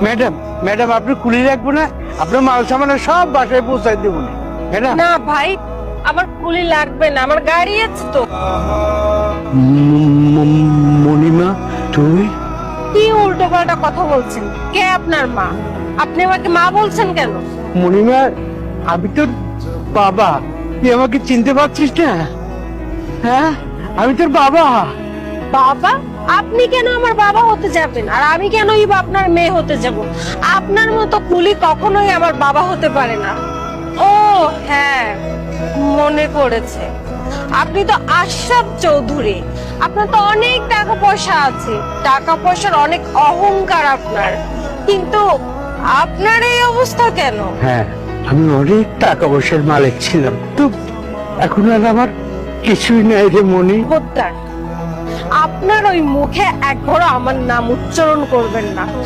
Madam madam আপনি কুলি রাখবো না, আপনার মাল সামানা সব বাসায় পৌঁছাই দেবো না ম্যাডাম। না ভাই, আমার কুলি লাগবে না, আমার গাড়ি আছে তো। মণিমা তুই? কি উল্টো পাল্টা কথা বলছেন? কে আপনার মা? আপনি আমাকে মা বলছেন কেন? মণিমা আমি তোর বাবা, তুই আমাকে চিনতে পারছিস না? হ্যাঁ আমি তোর বাবা। বাবা? আপনি কেন আমার বাবা হতে যাবেন, আর আমি কেনই বা আপনার মেয়ে হতে যাব? আপনার মতো কুলি কখনোই আমার বাবা হতে পারে না। ও হ্যাঁ, মনে পড়েছে, আপনি তো আশরাফ চৌধুরী। আপনার তো অনেক টাকা পয়সা আছে, টাকা পয়সার অনেক অহংকার আপনার, কিন্তু আপনার এই অবস্থা কেন? হ্যাঁ আমি অনেক টাকা পয়সার মালিক ছিলাম, তো এখন আর আমার কিছুই নাই রে মণি। খবরদার, আপনার ওই মুখে একবারও আমার নাম উচ্চারণ করবেন না।